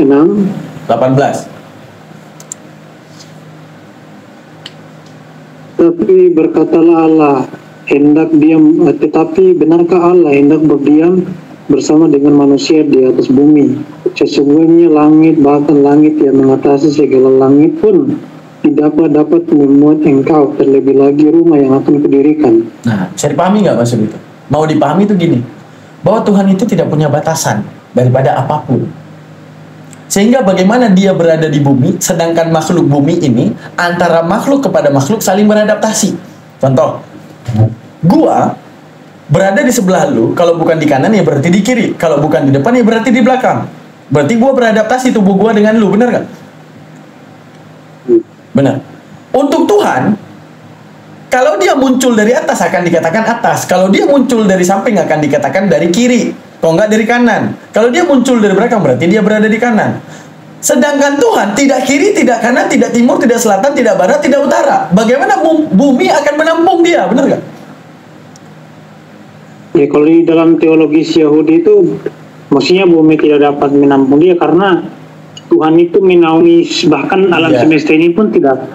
6. 18. Tapi berkatalah Allah, tetapi benarkah Allah hendak berdiam bersama dengan manusia di atas bumi? Sesungguhnya langit, bahkan langit yang mengatasi segala langit pun tidak dapat memuat engkau, terlebih lagi rumah yang akan kudirikan. Nah, bisa dipahami nggak maksud itu? Mau dipahami itu gini, bahwa Tuhan itu tidak punya batasan daripada apapun. Sehingga bagaimana dia berada di bumi, sedangkan makhluk bumi ini, antara makhluk kepada makhluk saling beradaptasi. Contoh, gua berada di sebelah lu, kalau bukan di kanan ya berarti di kiri, kalau bukan di depan ya berarti di belakang. Berarti gua beradaptasi tubuh gua dengan lu, benar nggak? Benar. Untuk Tuhan, kalau dia muncul dari atas akan dikatakan atas, kalau dia muncul dari samping akan dikatakan dari kiri, kalau enggak dari kanan. Kalau dia muncul dari belakang berarti dia berada di kanan. Sedangkan Tuhan tidak kiri, tidak kanan, tidak timur, tidak selatan, tidak barat, tidak utara. Bagaimana bumi akan menampung dia, benar nggak? Ya, kalau di dalam teologis Yahudi itu, maksudnya bumi tidak dapat menampung dia karena Tuhan itu menaungi, bahkan alam semesta ini pun tidak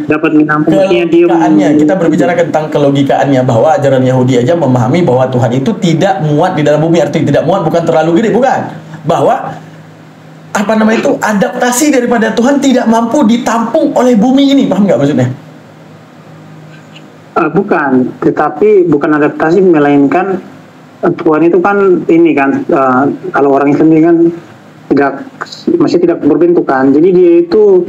dapat menampung dia. Kita berbicara tentang kelogikaannya, bahwa ajaran Yahudi aja memahami bahwa Tuhan itu tidak muat di dalam bumi. Artinya tidak muat bukan terlalu gede, bukan. Bahwa adaptasi daripada Tuhan tidak mampu ditampung oleh bumi ini, paham nggak maksudnya? Bukan, tetapi bukan adaptasi, melainkan Tuhan itu kan ini kan, kalau orang Islam ini kan masih tidak berbentuk kan, jadi dia itu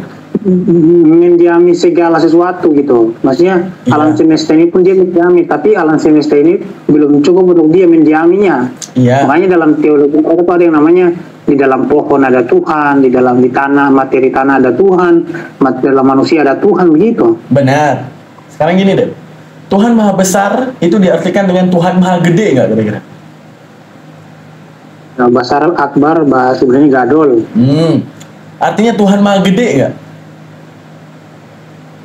mendiami segala sesuatu gitu. Maksudnya alam semesta ini pun dia mendiami, tapi alam semesta ini belum cukup untuk dia mendiaminya. Makanya dalam teologi ada yang namanya di dalam pohon ada Tuhan, di tanah, materi tanah ada Tuhan, dalam manusia ada Tuhan, begitu. Benar. Sekarang gini deh, Tuhan Maha Besar itu diartikan dengan Tuhan Maha Gede nggak kira-kira? Nah, Basar Akbar sebenarnya gadol. Artinya Tuhan Maha Gede nggak?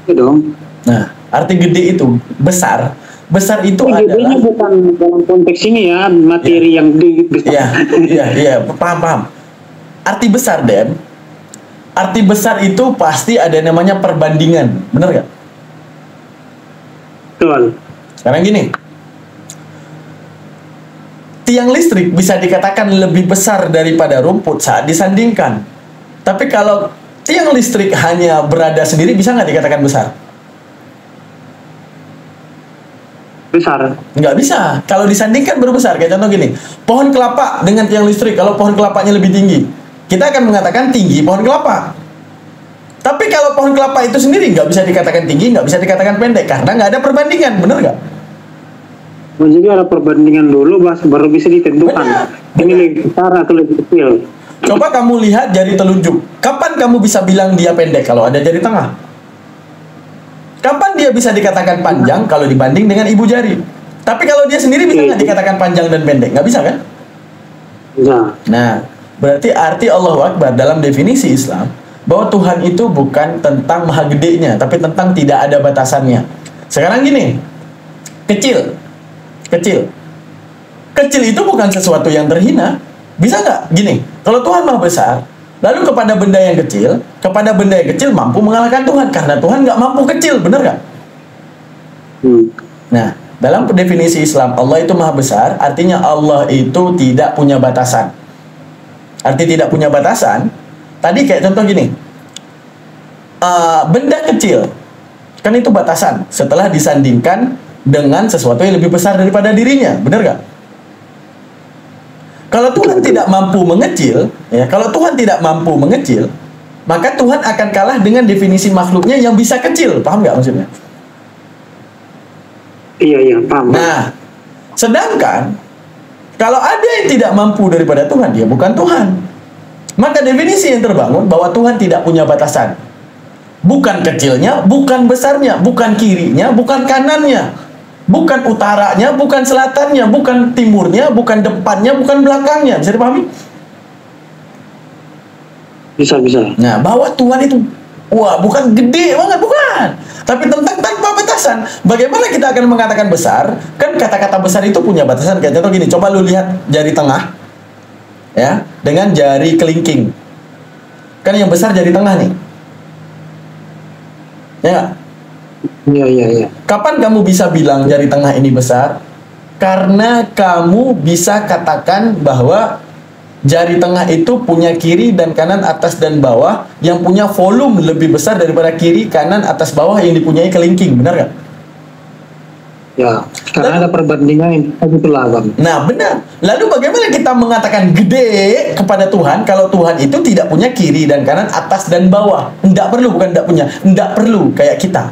Iya dong. Nah, arti gede itu besar. Besar itu adalah bukan dalam konteks ini ya, materi yang besar. Iya, paham. Arti besar, Den. Arti besar itu pasti ada namanya perbandingan, benar nggak? Betul. Sekarang gini, tiang listrik bisa dikatakan lebih besar daripada rumput saat disandingkan. Tapi kalau tiang listrik hanya berada sendiri, bisa nggak dikatakan besar? Besar. Nggak bisa. Kalau disandingkan baru besar. Kayak contoh gini, pohon kelapa dengan tiang listrik, kalau pohon kelapanya lebih tinggi, kita akan mengatakan tinggi pohon kelapa. Tapi kalau pohon kelapa itu sendiri nggak bisa dikatakan tinggi, nggak bisa dikatakan pendek, karena nggak ada perbandingan, benar nggak? Jadi ada perbandingan dulu, baru bisa ditentukan. Ini lebih besar atau lebih kecil. Coba kamu lihat jari telunjuk. Kapan kamu bisa bilang dia pendek kalau ada jari tengah? Kapan dia bisa dikatakan panjang kalau dibanding dengan ibu jari? Tapi kalau dia sendiri bisa nggak dikatakan panjang dan pendek? Nggak bisa kan? Nah, berarti arti Allahu Akbar dalam definisi Islam, bahwa Tuhan itu bukan tentang maha gedenya, tapi tentang tidak ada batasannya. Sekarang gini, kecil itu bukan sesuatu yang terhina. Bisa nggak gini, kalau Tuhan Maha Besar, lalu kepada benda yang kecil mampu mengalahkan Tuhan, karena Tuhan nggak mampu kecil, benar nggak? Nah, dalam definisi Islam, Allah itu Maha Besar, artinya Allah itu tidak punya batasan. Arti tidak punya batasan, tadi kayak contoh gini, benda kecil, kan itu batasan, setelah disandingkan dengan sesuatu yang lebih besar daripada dirinya, benar nggak? Kalau Tuhan tidak mampu mengecil, maka Tuhan akan kalah dengan definisi makhluknya yang bisa kecil. Paham nggak maksudnya? Iya, paham. Nah, sedangkan kalau ada yang tidak mampu daripada Tuhan, dia bukan Tuhan. Maka definisi yang terbangun bahwa Tuhan tidak punya batasan. Bukan kecilnya, bukan besarnya, bukan kirinya, bukan kanannya, bukan utaranya, bukan selatannya, bukan timurnya, bukan depannya, bukan belakangnya. Bisa dipahami? Bisa. Nah, bahwa Tuhan itu, bukan gede banget, bukan. Tapi tanpa batasan. Bagaimana kita akan mengatakan besar? Kan kata-kata besar itu punya batasan. Kayak contoh gini, coba lu lihat jari tengah. ya, dengan jari kelingking. Kan yang besar jari tengah nih. Ya nggak? Iya. Kapan kamu bisa bilang jari tengah ini besar? Karena kamu bisa katakan bahwa jari tengah itu punya kiri dan kanan, atas dan bawah, yang punya volume lebih besar daripada kiri, kanan, atas, bawah yang dipunyai kelingking. Benar nggak? Ya, karena ada perbandingan yang itulah bang. Nah benar. Lalu bagaimana kita mengatakan gede kepada Tuhan kalau Tuhan itu tidak punya kiri dan kanan, atas dan bawah? Tidak perlu, bukan tidak punya, tidak perlu kayak kita.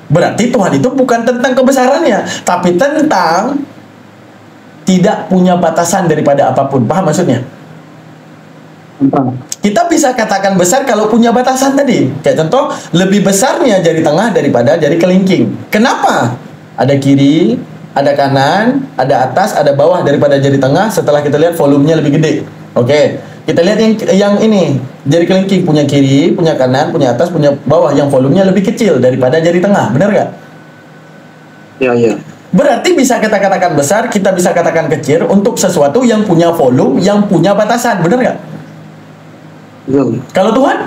Berarti Tuhan itu bukan tentang kebesarannya, tapi tentang tidak punya batasan daripada apapun. Paham maksudnya? Kita bisa katakan besar kalau punya batasan tadi. Kayak contoh, lebih besarnya jari tengah daripada jari kelingking. Kenapa? Ada kiri, ada kanan, ada atas, ada bawah daripada jari tengah. Setelah kita lihat volumenya lebih gede. Oke, kita lihat yang ini. Jari kelingking punya kiri, punya kanan, punya atas, punya bawah, yang volumenya lebih kecil daripada jari tengah. Benar nggak? Iya. Berarti bisa kita katakan besar, kita bisa katakan kecil untuk sesuatu yang punya volume, yang punya batasan. Benar nggak? Betul. Kalau Tuhan?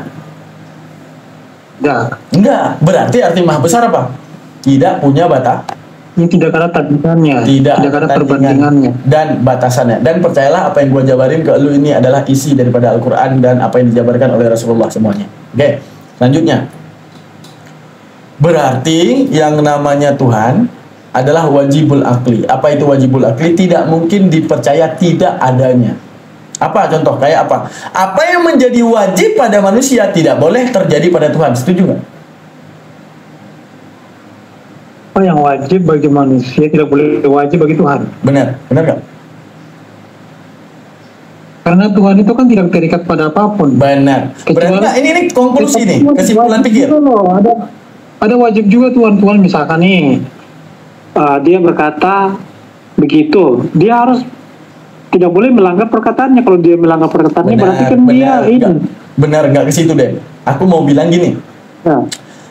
Enggak. Berarti arti maha besar apa? Tidak punya batas. Ini tidak ada tandingannya, tidak ada perbandingannya dan batasannya. Dan percayalah apa yang gua jabarin ke lu ini adalah isi daripada Al-Quran dan apa yang dijabarkan oleh Rasulullah semuanya. Oke, selanjutnya. Berarti yang namanya Tuhan adalah wajibul akli. Apa itu wajibul akli? Tidak mungkin dipercaya tidak adanya. Apa contoh? Kayak apa? Apa yang menjadi wajib pada manusia tidak boleh terjadi pada Tuhan. Setuju nggak? Apa yang wajib bagi manusia tidak boleh wajib bagi Tuhan. Benar nggak? Karena Tuhan itu kan tidak terikat pada apapun. Benar. Berarti ini konklusi nih, kesimpulan pikir. Ada wajib juga Tuhan misalkan nih, dia berkata begitu, dia harus tidak boleh melanggar perkataannya. Kalau dia melanggar perkataannya berarti kan dia ini. Benar nggak ke situ deh. Aku mau bilang gini. Ya.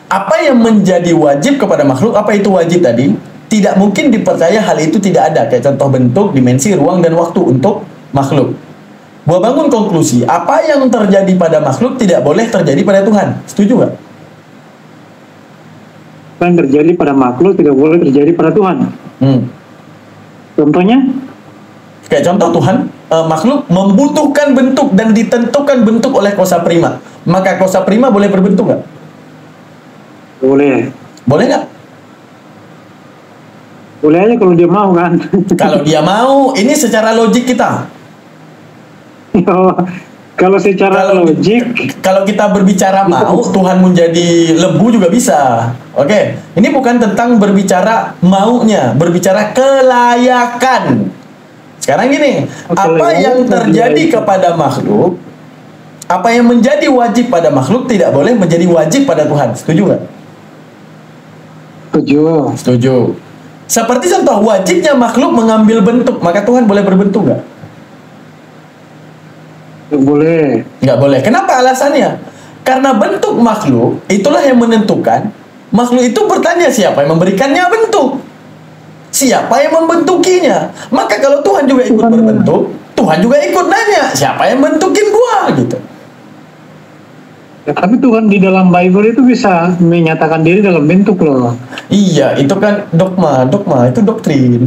Apa yang menjadi wajib kepada makhluk, apa itu wajib tadi? Tidak mungkin dipercaya hal itu tidak ada. Kayak contoh bentuk, dimensi, ruang, dan waktu untuk makhluk. Gua bangun konklusi, apa yang terjadi pada makhluk tidak boleh terjadi pada Tuhan. Setuju nggak? Apa yang terjadi pada makhluk tidak boleh terjadi pada Tuhan. Contohnya? Kayak contoh Tuhan, makhluk membutuhkan bentuk dan ditentukan bentuk oleh kosa prima. Maka kosa prima boleh berbentuk nggak? Boleh. Boleh nggak? Boleh aja kalau dia mau kan. Kalau dia mau, ini secara logik kita. Kalau secara logik, kalau kita berbicara mau, Tuhan menjadi lembu juga bisa. Oke, ini bukan tentang berbicara maunya, berbicara kelayakan. Sekarang gini, apa yang terjadi kepada makhluk, apa yang menjadi wajib pada makhluk tidak boleh menjadi wajib pada Tuhan. Setuju nggak? Setuju. Seperti contoh, wajibnya makhluk mengambil bentuk, maka Tuhan boleh berbentuk nggak? Nggak boleh. Kenapa alasannya? Karena bentuk makhluk itulah yang menentukan. Makhluk itu bertanya siapa yang memberikannya bentuk, siapa yang membentukinya. Maka kalau Tuhan juga ikut berbentuk, Tuhan juga ikut nanya siapa yang bentukin gua gitu. Ya, tapi Tuhan di dalam Bible itu bisa menyatakan diri dalam bentuk loh. Iya, itu kan dogma itu doktrin.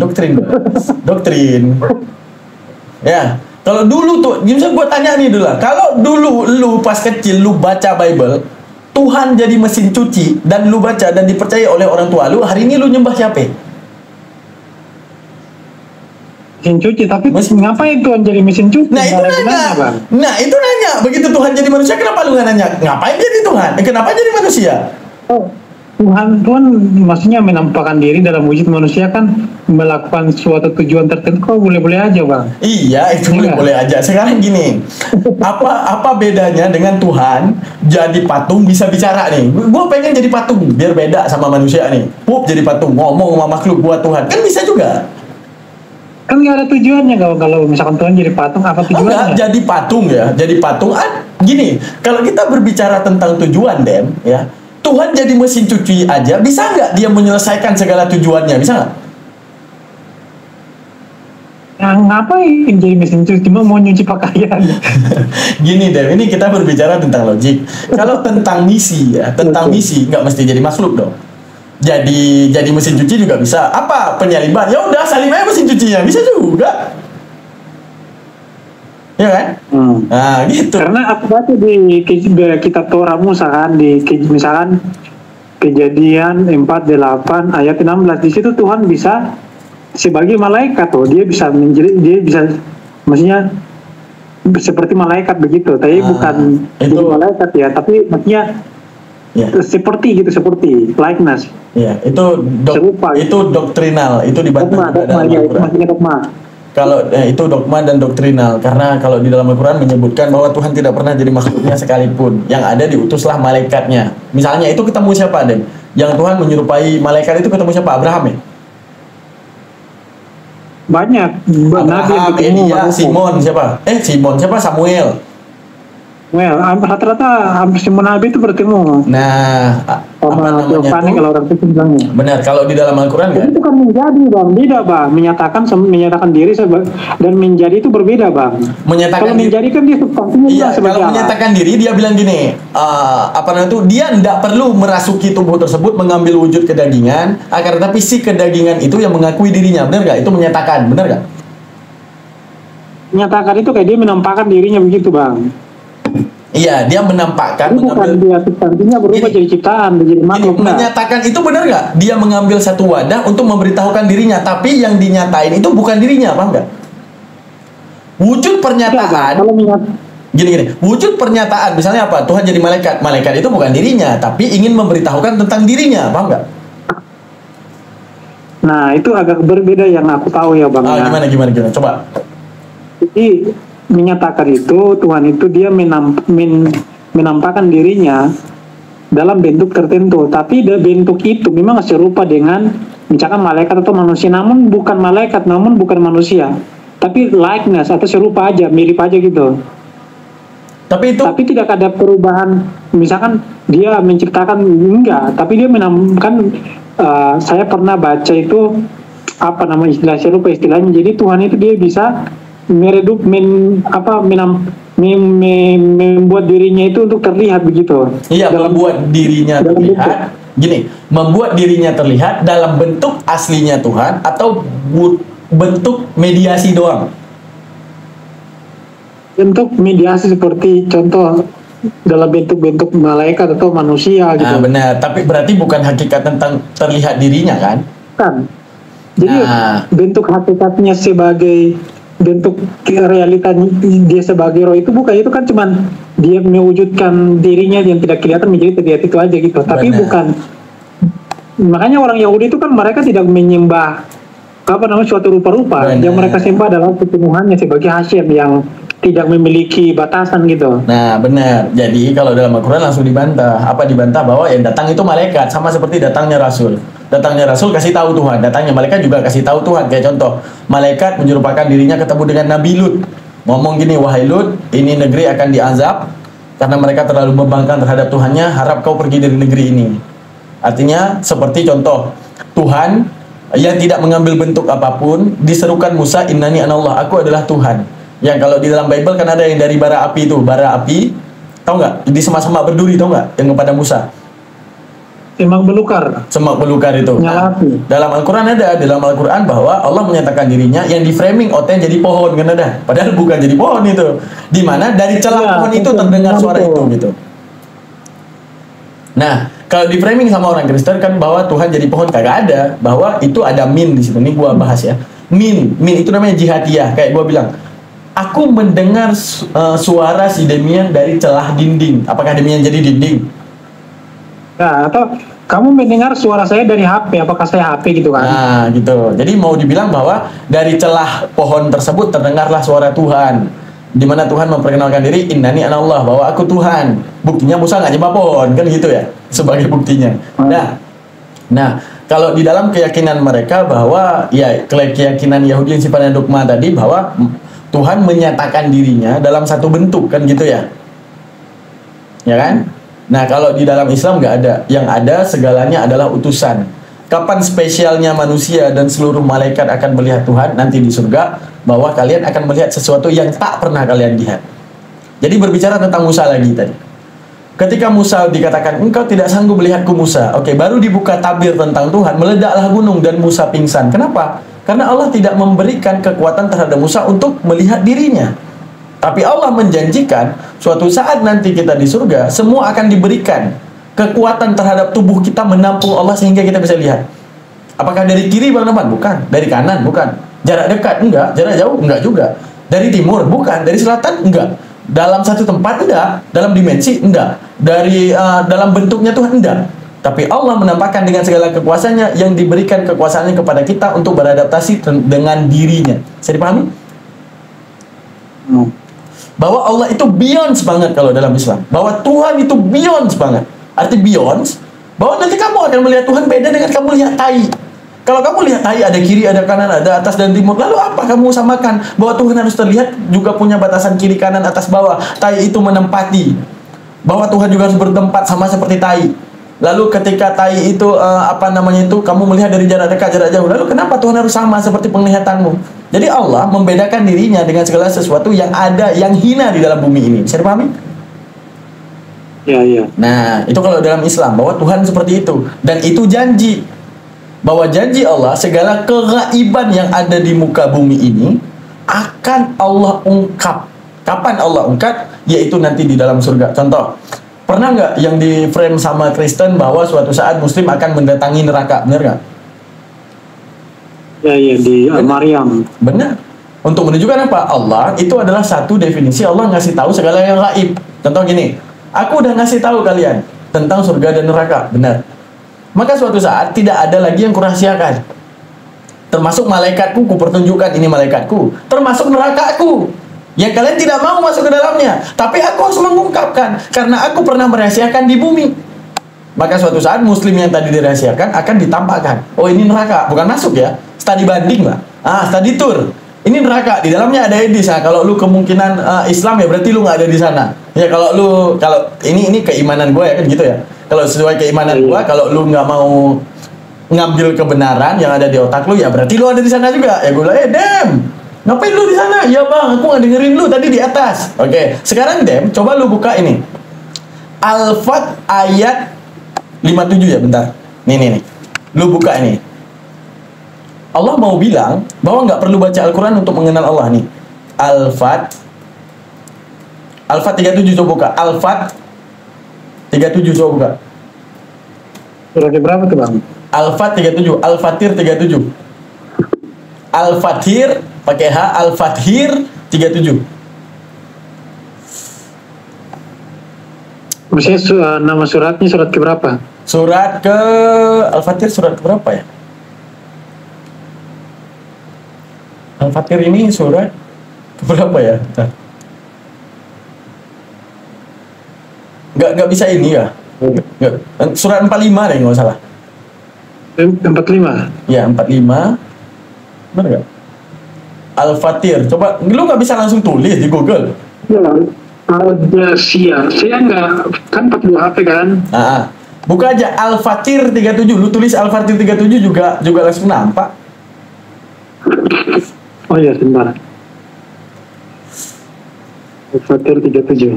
Ya, kalau dulu tuh, misalnya gue tanya nih dulu, kalau dulu lu pas kecil lu baca Bible, Tuhan jadi mesin cuci dan lu baca dan dipercaya oleh orang tua lu, hari ini lu nyembah siapa? Mesin cuci, tapi ngapain Tuhan jadi mesin cuci? Nah itu nanya. Begitu Tuhan jadi manusia, kenapa lu nggak nanya? Ngapain jadi Tuhan? Kenapa jadi manusia? Tuhan maksudnya menampakkan diri dalam wujud manusia kan melakukan suatu tujuan tertentu. Kok boleh-boleh aja bang? Iya, itu boleh-boleh aja. Sekarang gini, apa bedanya dengan Tuhan jadi patung bisa bicara nih? Gue pengen jadi patung biar beda sama manusia nih. Jadi patung ngomong sama makhluk buat Tuhan kan bisa juga. Kan nggak ada tujuannya kalau misalkan Tuhan jadi patung, apa tujuannya? Jadi patung ya, jadi patung. Gini, kalau kita berbicara tentang tujuan, Dem, ya, Tuhan jadi mesin cuci aja, bisa nggak dia menyelesaikan segala tujuannya? Bisa nggak? Nah, ngapain jadi mesin cuci, cuma mau nyuci pakaian. Gini deh, ini kita berbicara tentang logik. Kalau tentang misi ya, tentang misi nggak mesti jadi makhluk dong. Jadi mesin cuci juga bisa. Apa penyaliban? Ya udah salib aja mesin cucinya, bisa juga. Ya kan? Nah, gitu. Karena aku baca di kitab Torah Musa kan, misalkan Kejadian 48 ayat 16, di situ Tuhan bisa sebagai malaikat tuh, dia bisa maksudnya seperti malaikat begitu, tapi bukan itu jadi malaikat ya, tapi maksudnya seperti likeness. Ya, itu Serupa, itu doktrinal, itu dibantah dogma, ya, itu maksudnya dogma. Kalau itu dogma dan doktrinal, karena kalau di dalam Al-Quran menyebutkan bahwa Tuhan tidak pernah jadi makhluknya sekalipun, yang ada diutuslah malaikatnya. Misalnya itu ketemu siapa, Den? Yang Tuhan menyerupai malaikat itu ketemu siapa? Abraham ya? Banyak. Abraham, Elia, Simon siapa? Siapa? Samuel. Well, rata-rata hampir semua nabi itu bertemu. Nah, apa namanya itu? Kalau orang itu bilangnya. Benar, kalau di dalam Al-Quran kan? Itu kan menjadi, Bang, beda, Bang. Menyatakan diri dan menjadi itu berbeda, Bang. Kalau menjadi kan dia substansinya. Iya, kalau menyatakan diri dia bilang gini, apa namanya itu? Dia tidak perlu merasuki tubuh tersebut mengambil wujud kedagingan, akan tetapi si kedagingan itu yang mengakui dirinya, benar gak? Itu menyatakan, benar gak? Menyatakan itu kayak dia menampakkan dirinya begitu, Bang. Iya, dia menampakkan, bukan dia substansinya berubah jadi ciptaan, jadi makhluk. Menyatakan itu benar nggak? Dia mengambil satu wadah untuk memberitahukan dirinya, tapi yang dinyatain itu bukan dirinya, paham nggak? Wujud pernyataan. Gini, wujud pernyataan, misalnya apa? Tuhan jadi malaikat, malaikat itu bukan dirinya, tapi ingin memberitahukan tentang dirinya, paham nggak? Nah, itu agak berbeda yang aku tahu ya, Bang. Gimana? Coba. Jadi menyatakan itu Tuhan itu dia menampakkan dirinya dalam bentuk tertentu, tapi bentuk itu memang serupa dengan misalkan malaikat atau manusia, namun bukan malaikat, namun bukan manusia, tapi likeness atau serupa aja, mirip aja gitu. Tapi tidak ada perubahan. Misalkan dia menciptakan, enggak, tapi dia menampakkan. Saya pernah baca itu apa nama istilahnya. Jadi Tuhan itu dia bisa meredup membuat dirinya itu untuk terlihat begitu. Iya, membuat dirinya terlihat. Gini, membuat dirinya terlihat dalam bentuk aslinya Tuhan atau bentuk mediasi doang. Bentuk mediasi seperti contoh dalam bentuk-bentuk malaikat atau manusia gitu. Nah, benar. Tapi berarti bukan hakikat tentang terlihat dirinya kan? Kan. Jadi bentuk hakikatnya sebagai bentuk realitanya dia sebagai roh itu bukan, itu kan cuman dia mewujudkan dirinya yang tidak kelihatan menjadi terlihat itu aja gitu. Tapi bukan, makanya orang Yahudi itu kan mereka tidak menyembah suatu rupa-rupa. Yang mereka sembah adalah kepenuhannya sebagai Hashem yang tidak memiliki batasan gitu. Nah, benar. Jadi kalau dalam Al-Quran langsung dibantah. Apa dibantah? Bahwa yang datang itu malaikat, sama seperti datangnya Rasul. Datangnya Rasul kasih tahu Tuhan, datangnya malaikat juga kasih tahu Tuhan. Kayak contoh, malaikat menyerupakan dirinya ketemu dengan Nabi Lut. Ngomong gini, wahai Lut, ini negeri akan diazab karena mereka terlalu membangkang terhadap Tuhannya, harap kau pergi dari negeri ini. Artinya seperti contoh, Tuhan yang tidak mengambil bentuk apapun diserukan Musa, innani anallah, aku adalah Tuhan. Yang kalau di dalam Bible kan ada yang dari bara api itu, bara api, tahu nggak? Di semak-semak berduri, tahu nggak? Yang kepada Musa. Semak belukar itu. Nah, dalam Al-Quran ada, dalam Al-Quran bahwa Allah menyatakan dirinya yang di framing otnya jadi pohon kan ada, padahal bukan jadi pohon itu. Dimana dari celah pohon itu terdengar suara itu gitu. Nah, kalau di framing sama orang Kristen kan bahwa Tuhan jadi pohon, kagak ada. Bahwa itu ada min di situ. Nih gua bahas ya. Min itu namanya jihadiyah. Kayak gua bilang, aku mendengar suara si Demian dari celah dinding. Apakah Demian jadi dinding? Nah, atau kamu mendengar suara saya dari HP, apakah saya HP gitu kan? Nah, gitu. Jadi mau dibilang bahwa dari celah pohon tersebut terdengarlah suara Tuhan, di mana Tuhan memperkenalkan diri, innani anallah, bahwa aku Tuhan. Buktinya Musa nggak nyembah pohon, kan gitu ya, sebagai buktinya. Nah, kalau di dalam keyakinan mereka bahwa ya keyakinan Yahudi yang sifatnya dogma tadi, bahwa Tuhan menyatakan dirinya dalam satu bentuk, kan gitu ya, ya kan? Nah, kalau di dalam Islam nggak ada. Yang ada segalanya adalah utusan. kapan spesialnya manusia dan seluruh malaikat akan melihat Tuhan nanti di surga, bahwa kalian akan melihat sesuatu yang tak pernah kalian lihat. Jadi berbicara tentang Musa lagi tadi. Ketika Musa dikatakan, engkau tidak sanggup melihatku Musa. Oke, baru dibuka tabir tentang Tuhan, meledaklah gunung dan Musa pingsan. Kenapa? Karena Allah tidak memberikan kekuatan terhadap Musa untuk melihat dirinya. Tapi Allah menjanjikan, suatu saat nanti kita di surga, semua akan diberikan kekuatan terhadap tubuh kita menampung Allah sehingga kita bisa lihat. Apakah dari kiri Bang Rahman? Bukan. Dari kanan? Bukan. Jarak dekat? Enggak. Jarak jauh? Enggak juga. Dari timur? Bukan. Dari selatan? Enggak. Dalam satu tempat? Enggak. Dalam dimensi? Enggak. Dari dalam bentuknya Tuhan? Enggak. Tapi Allah menampakkan dengan segala kekuasaannya yang diberikan kekuasaannya kepada kita untuk beradaptasi dengan dirinya. Bisa dipahami? Bahwa Allah itu beyond banget kalau dalam Islam. Bahwa Tuhan itu beyond banget. Arti beyond, bahwa nanti kamu akan melihat Tuhan beda dengan kamu lihat tai. Kalau kamu lihat tai, ada kiri, ada kanan, ada atas dan timur, lalu apa kamu samakan? Bahwa Tuhan harus terlihat juga punya batasan kiri, kanan, atas, bawah. Tai itu menempati. Bahwa Tuhan juga harus bertempat sama seperti tai. Lalu ketika tai itu, kamu melihat dari jarak dekat, jarak jauh. Lalu kenapa Tuhan harus sama seperti penglihatanmu? Jadi Allah membedakan dirinya dengan segala sesuatu yang ada, yang hina di dalam bumi ini. Bisa dipahami? Ya, ya. Nah, itu kalau dalam Islam, bahwa Tuhan seperti itu. Dan itu janji. Bahwa janji Allah, segala kegaiban yang ada di muka bumi ini akan Allah ungkap. Kapan Allah ungkap? Yaitu nanti di dalam surga. Contoh, pernah nggak yang di frame sama Kristen bahwa suatu saat Muslim akan mendatangi neraka? Benar nggak? Ya, ya, di Maryam. Benar. Untuk menunjukkan apa? Allah itu adalah satu definisi. Allah ngasih tahu segala yang gaib. Contoh gini, aku udah ngasih tahu kalian tentang surga dan neraka, benar. Maka suatu saat tidak ada lagi yang kurahasiakan. Termasuk malaikatku, kupertunjukkan ini malaikatku. Termasuk nerakaku, yang kalian tidak mau masuk ke dalamnya. Tapi aku harus mengungkapkan, karena aku pernah merahasiakan di bumi. Maka suatu saat Muslim yang tadi dirahasiakan akan ditampakkan. Oh, ini neraka, bukan masuk ya. Studi banding lah. Studi tour. Ini neraka, di dalamnya ada Edis. Kalau lu kemungkinan Islam ya berarti lu nggak ada di sana. Ya kalau ini keimanan gue ya kan gitu ya. Kalau sesuai keimanan gue, kalau lu nggak mau ngambil kebenaran yang ada di otak lu, ya berarti lu ada di sana juga. Ya gue bilang, Dem, ngapain lu di sana? Ya bang, aku nggak dengerin lu tadi di atas. Oke, sekarang Dem, coba lu buka ini. Al-Fat ayat 57 ya, bentar. Nih. Lu buka ini. Allah mau bilang bahwa nggak perlu baca Al-Quran untuk mengenal Allah nih. Al-Fat 37 coba buka. Al-Fat 37 coba buka. Surat berapa tuh bang? Al-Fat 37. Al-Fatir 37. Al-Fatir pakai H. Al-Fathir 37. Maksudnya nama suratnya surat ke berapa? Surat ke Al-Fatir surat ke berapa ya? Al-Fatir ini surat berapa ya? Nggak bisa ini ya? Nggak. Surat 45 deh nggak salah. 45? Ya 45. Benar nggak? Al-Fatir. Coba, lu nggak bisa langsung tulis di Google. Ya, ada saya nggak, kan 42 HP kan? Buka aja Al-Fatir 37. Lu tulis Al-Fatir 37 juga langsung nampak. Oh iya, sebentar. Al-Fatir 37.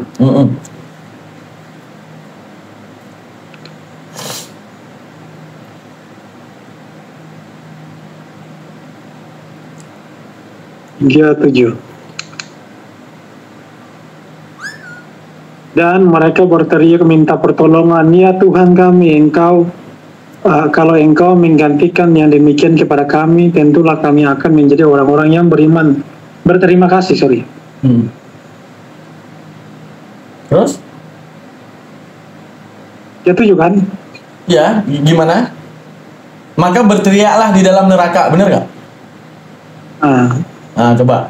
Dia 7. Dan mereka berteriak minta pertolongan, ya Tuhan kami, kalau engkau menggantikan yang demikian kepada kami, tentulah kami akan menjadi orang-orang yang beriman, berterima kasih. Terus? Ya 7 kan? Ya, gimana? Maka berteriaklah di dalam neraka, benar nggak? Coba.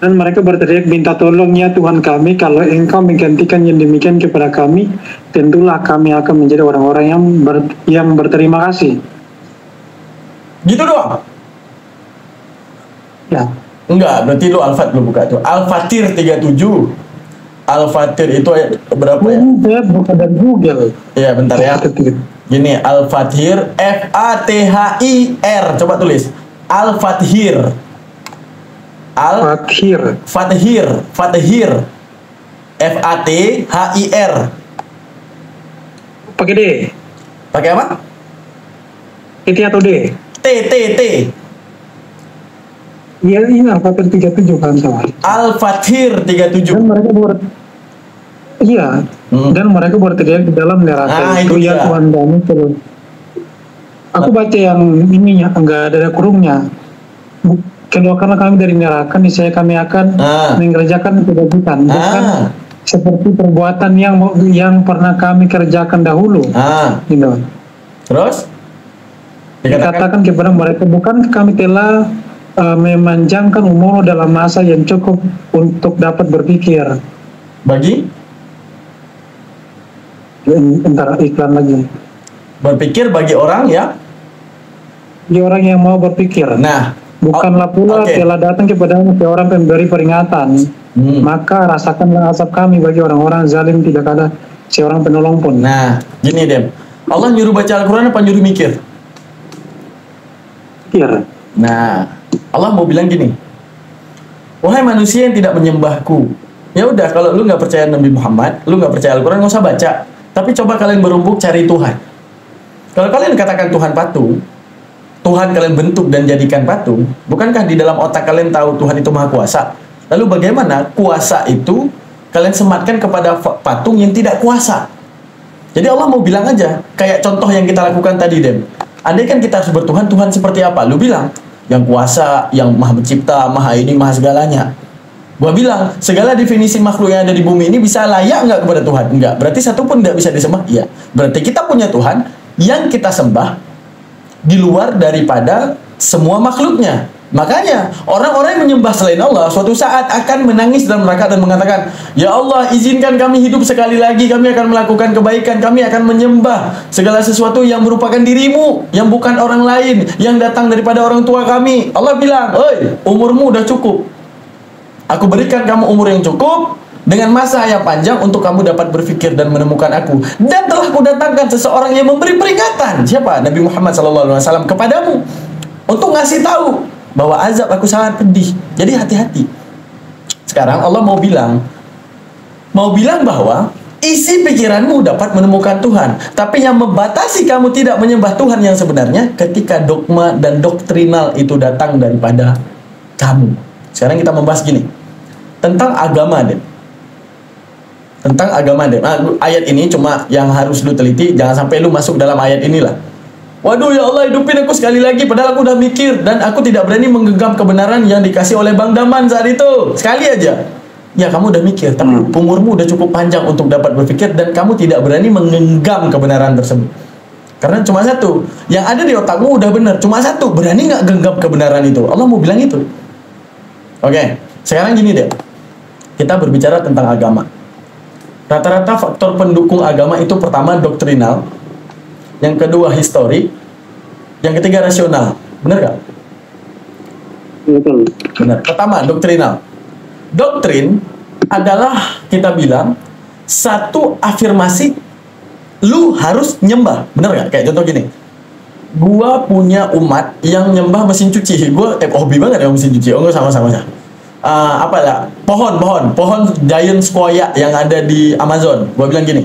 Dan mereka berteriak minta tolong, ya Tuhan kami, kalau engkau menggantikan yang demikian kepada kami, tentulah kami akan menjadi orang-orang yang berterima kasih. Gitu doang? Ya. Enggak, berarti lu Al-Fat lu buka tuh. Al-Fatir 37. Al-Fatir itu ayat berapa ya? Bukan dari Google. Iya, bentar ya. Gini, Al-Fathir, F-A-T-H-I-R. Coba tulis. Al-Fathir. Fathir. Fathir. F-A-T-H-I-R. Pakai D. Pakai apa? T atau D? T. Iya, ini Al-Fathir 37 kan salah. Al-Fathir 37. Dan mereka iya. Dan mereka berteriak di dalam neraka. Itu Ya dia. Tuhan kami terus. Aku baca yang ininya, enggak ada kurungnya. Keluarkanlah kami dari neraka, niscaya kami akan mengerjakan kebajikan. Bukan seperti perbuatan yang pernah kami kerjakan dahulu. Gitu. Terus? Dikatakan kepada mereka, bukan kami telah memanjangkan umur dalam masa yang cukup untuk dapat berpikir. Bagi? Entar iklan lagi. Berpikir bagi orang ya? Bagi orang yang mau berpikir. Nah, bukanlah pula telah datang kepadamu seorang pemberi peringatan. Maka rasakanlah azab kami bagi orang-orang zalim, tidak ada seorang penolong pun. Nah, gini Dem. Allah nyuruh baca Al-Quran apa nyuruh mikir? Mikir. Nah, Allah mau bilang gini. Wahai manusia yang tidak menyembahku. Ya udah, kalau lu nggak percaya Nabi Muhammad, lu nggak percaya Al-Quran, nggak usah baca. Tapi coba kalian berumbuk cari Tuhan. Kalau kalian katakan Tuhan patung, Tuhan kalian bentuk dan jadikan patung, bukankah di dalam otak kalian tahu Tuhan itu maha kuasa? Lalu bagaimana kuasa itu kalian sematkan kepada patung yang tidak kuasa? Jadi Allah mau bilang aja, kayak contoh yang kita lakukan tadi, Dem. Andai kan kita harus bertuhan, Tuhan seperti apa? Lu bilang, yang kuasa, yang maha pencipta, maha ini, maha segalanya. Gua bilang, segala definisi makhluk yang ada di bumi ini bisa layak nggak kepada Tuhan? Enggak. Berarti satu pun nggak bisa disembah? Iya. Berarti kita punya Tuhan yang kita sembah di luar daripada semua makhluknya. Makanya, orang-orang yang menyembah selain Allah suatu saat akan menangis dalam neraka dan mengatakan, Ya Allah, izinkan kami hidup sekali lagi, kami akan melakukan kebaikan, kami akan menyembah segala sesuatu yang merupakan dirimu, yang bukan orang lain, yang datang daripada orang tua kami. Allah bilang, oi, umurmu udah cukup. Aku berikan kamu umur yang cukup dengan masa yang panjang untuk kamu dapat berpikir dan menemukan aku. Dan telah kudatangkan seseorang yang memberi peringatan. Siapa? Nabi Muhammad SAW kepadamu. Untuk ngasih tahu bahwa azab aku sangat pedih. Jadi hati-hati. Sekarang Allah mau bilang bahwa isi pikiranmu dapat menemukan Tuhan. Tapi yang membatasi kamu tidak menyembah Tuhan yang sebenarnya ketika dogma dan doktrinal itu datang daripada kamu. Sekarang kita membahas gini. Tentang agama, Dem. Tentang agama, Dem. Nah, ayat ini cuma yang harus lu teliti. Jangan sampai lu masuk dalam ayat inilah. Waduh, ya Allah, hidupin aku sekali lagi. Padahal aku udah mikir. Dan aku tidak berani menggenggam kebenaran yang dikasih oleh Bang Daman saat itu. Sekali aja. Ya, kamu udah mikir. Tapi umurmu udah cukup panjang untuk dapat berpikir. Dan kamu tidak berani menggenggam kebenaran tersebut. Karena cuma satu. Yang ada di otakmu udah benar. Cuma satu. Berani nggak genggam kebenaran itu? Allah mau bilang itu. Oke. Sekarang gini deh. Kita berbicara tentang agama. Rata-rata faktor pendukung agama itu pertama doktrinal, yang kedua histori, yang ketiga rasional. Benar gak? Betul. Benar. Pertama doktrinal. Doktrin adalah kita bilang satu afirmasi lu harus nyembah. Benar gak? Kayak contoh gini. Gua punya umat yang nyembah mesin cuci. Gua hobi banget ya mesin cuci. Oh enggak, sama-sama. Pohon giant sequoia yang ada di Amazon. Gua bilang gini,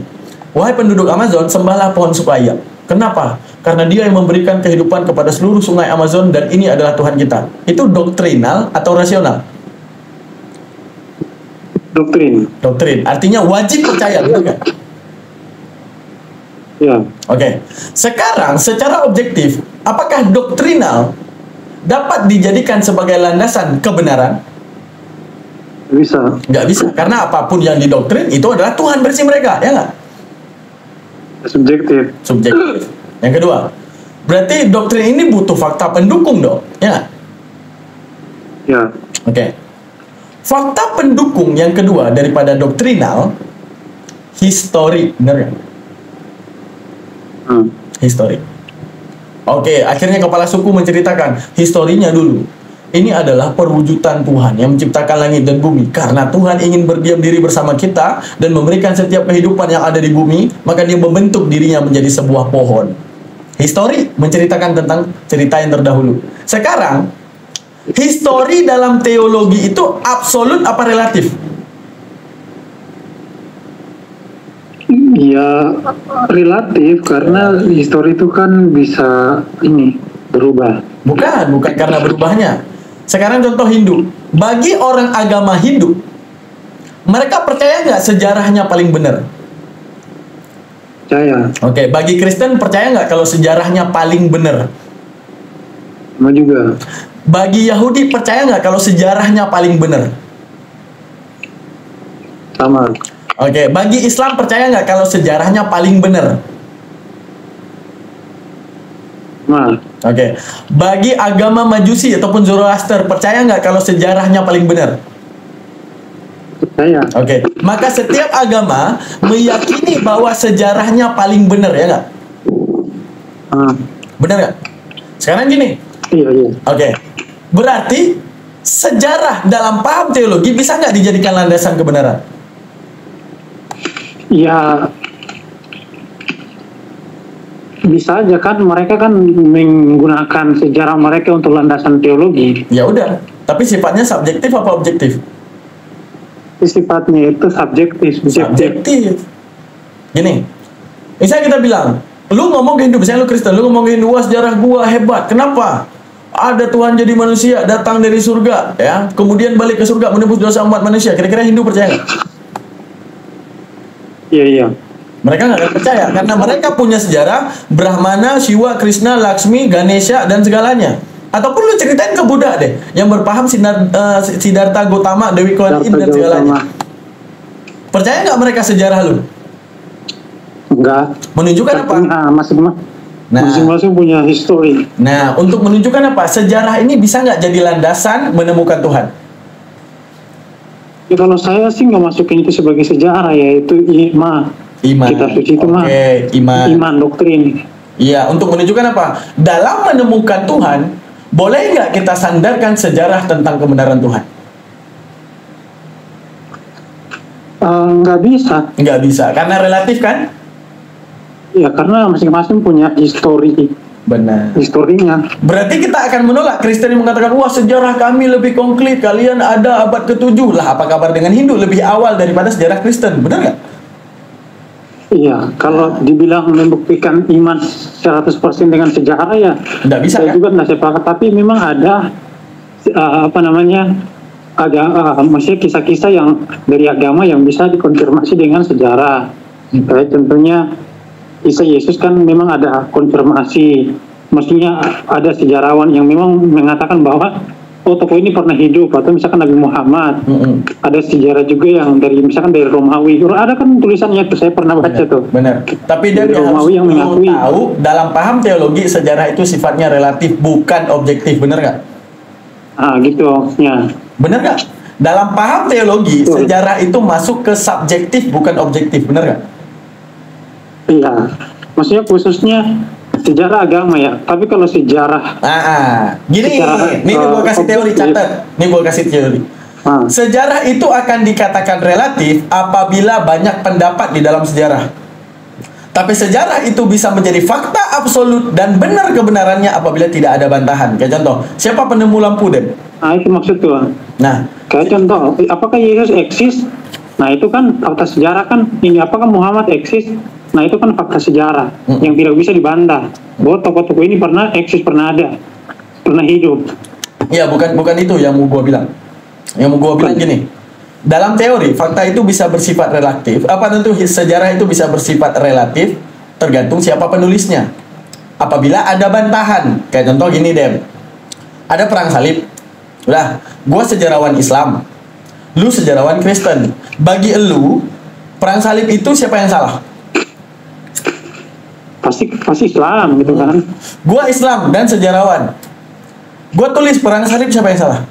wahai penduduk Amazon, sembahlah pohon sequoia. Kenapa? Karena dia yang memberikan kehidupan kepada seluruh sungai Amazon dan ini adalah Tuhan kita. Itu doktrinal atau rasional? Doktrin. Artinya wajib percaya, betul nggak? Ya. Oke. Sekarang secara objektif, apakah doktrinal dapat dijadikan sebagai landasan kebenaran? Bisa. Nggak bisa, karena apapun yang didoktrin itu adalah Tuhan versi mereka, ya nggak? Subjektif. Yang kedua, berarti doktrin ini butuh fakta pendukung dong, ya nggak? Ya. Oke. Fakta pendukung yang kedua daripada doktrinal, histori, benar nggak? Histori. Oke, akhirnya kepala suku menceritakan historinya dulu. ini adalah perwujudan Tuhan yang menciptakan langit dan bumi. Karena Tuhan ingin berdiam diri bersama kita dan memberikan setiap kehidupan yang ada di bumi, maka dia membentuk dirinya menjadi sebuah pohon. Histori menceritakan tentang cerita yang terdahulu. Sekarang, histori dalam teologi itu absolut apa relatif? Ya relatif, karena histori itu kan bisa berubah. Bukan karena berubahnya. Sekarang contoh Hindu. Bagi orang agama Hindu, mereka percaya nggak sejarahnya paling benar? Percaya. Oke, bagi Kristen percaya nggak kalau sejarahnya paling benar? Sama juga. Bagi Yahudi percaya nggak kalau sejarahnya paling benar? Sama. Oke, bagi Islam percaya nggak kalau sejarahnya paling benar? Sama. Oke, bagi agama Majusi ataupun Zoroaster percaya nggak kalau sejarahnya paling benar? Percaya. Oke, maka setiap agama meyakini bahwa sejarahnya paling benar, ya nggak? Benar nggak? Sekarang gini. Iya. Oke, berarti sejarah dalam paham teologi bisa nggak dijadikan landasan kebenaran? Ya, bisa aja kan, mereka kan menggunakan sejarah mereka untuk landasan teologi. Ya udah, tapi sifatnya subjektif apa objektif? Sifatnya itu subjektif. Subjektif. Gini, misalnya kita bilang, lu ngomong ke Hindu, misalnya lu Kristen, lu ngomong ke Hindu, wah sejarah gua hebat. Kenapa? Ada Tuhan jadi manusia, datang dari surga, ya, kemudian balik ke surga menebus dosa umat manusia. Kira-kira Hindu percaya nggak? Iya. Mereka nggak akan percaya karena mereka punya sejarah Brahmana, Shiva, Krishna, Laksmi, Ganesha dan segalanya. Ataupun lu ceritain ke Buddha deh yang berpaham Siddhartha Gautama, Dewi Kuan Yin dan segalanya. Percaya nggak mereka sejarah lu? Enggak. Menunjukkan apa? Masing-masing punya histori. Nah, untuk menunjukkan apa? Sejarah ini bisa nggak jadi landasan menemukan Tuhan? Ya, kalau saya sih nggak masukin itu sebagai sejarah, yaitu iman. Kitab suci itu iman doktrin. Iya, untuk menunjukkan apa? Dalam menemukan Tuhan, boleh nggak kita sandarkan sejarah tentang kebenaran Tuhan? Nggak bisa. Nggak bisa, karena relatif kan? Ya, karena masing-masing punya histori. Benar. Historinya. Berarti kita akan menolak Kristen yang mengatakan, wah sejarah kami lebih konkret, kalian ada abad ke-7. Lah, apa kabar dengan Hindu? Lebih awal daripada sejarah Kristen, benar nggak? Iya, kalau dibilang membuktikan iman 100% dengan sejarah, ya nggak bisa, saya kan? juga nggak sepakat. Tapi memang ada maksudnya kisah-kisah yang dari agama yang bisa dikonfirmasi dengan sejarah. Kayak contohnya kisah Yesus kan memang ada konfirmasi. Mestinya ada sejarawan yang memang mengatakan bahwa tokoh ini pernah hidup, atau misalkan Nabi Muhammad. Ada sejarah juga yang misalkan dari Romawi. Ada kan tulisannya tuh, saya pernah baca tuh. Benar. Tapi dari Romawi yang mengakui. Tahu dalam paham teologi sejarah itu sifatnya relatif, bukan objektif, benar nggak? Gitu ya. Benar nggak? Dalam paham teologi, Betul. sejarah itu masuk ke subjektif, bukan objektif, benar nggak? Iya. Maksudnya khususnya sejarah agama ya. Tapi kalau sejarah gini, nih gua kasih teori, catat. Nih gua kasih teori. Sejarah itu akan dikatakan relatif apabila banyak pendapat di dalam sejarah. Tapi sejarah itu bisa menjadi fakta absolut dan benar kebenarannya apabila tidak ada bantahan. Kayak contoh, siapa penemu lampu, Den? Itu maksud tuh. Nah, kayak contoh, apakah Yesus eksis? Nah, itu kan fakta sejarah kan. Ini apakah Muhammad eksis? Nah, itu kan fakta sejarah yang tidak bisa dibantah. Bahwa tokoh-tokoh ini pernah eksis, pernah ada, pernah hidup. Iya, bukan itu yang mau gua bilang. Yang mau gua bilang gini. Dalam teori, fakta itu bisa bersifat relatif. Apa tentu sejarah itu bisa bersifat relatif tergantung siapa penulisnya. Apabila ada bantahan, kayak contoh gini, Dem. Ada perang salib. Udah, gua sejarawan Islam. Lu sejarawan Kristen. Bagi elu, perang salib itu siapa yang salah? Pasti Islam gitu kan. Gua Islam dan sejarawan. Gua tulis perang salib, siapa yang salah?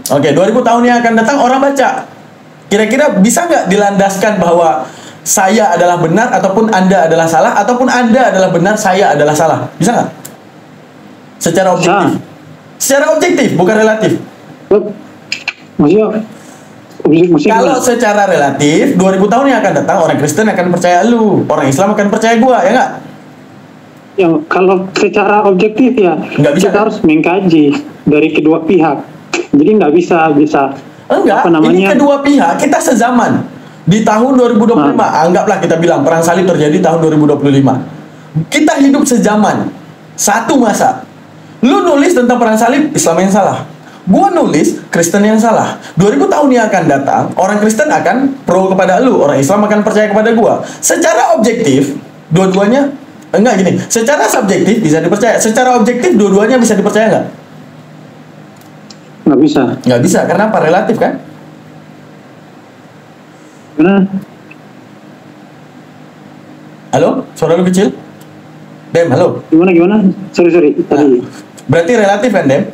Oke, 2000 tahun yang akan datang orang baca. Kira-kira bisa nggak dilandaskan bahwa saya adalah benar ataupun Anda adalah salah, ataupun Anda adalah benar, saya adalah salah? Bisa nggak? Secara objektif. Secara objektif, bukan relatif. Maksudnya Kalau secara relatif, 2000 tahun yang akan datang, orang Kristen akan percaya lu, orang Islam akan percaya gua, ya nggak? yang kalau secara objektif ya Nggak bisa, kita kan? harus mengkaji dari kedua pihak. Jadi nggak bisa Enggak, apa namanya? ini kedua pihak, kita sezaman. Di tahun 2025, anggaplah kita bilang perang salib terjadi tahun 2025. Kita hidup sezaman, satu masa. Lu nulis tentang perang salib, Islam yang salah. Gua nulis, Kristen yang salah. 2000 tahun yang akan datang, orang Kristen akan pro kepada lu, orang Islam akan percaya kepada gua. Secara objektif, dua-duanya, enggak gini, secara subjektif bisa dipercaya, secara objektif dua-duanya bisa dipercaya nggak? Nggak bisa. Nggak bisa, karena apa? Relatif kan? Karena Halo? Suara lu kecil? Dem, halo? gimana? Sorry tadi. Berarti relatif kan, Dem?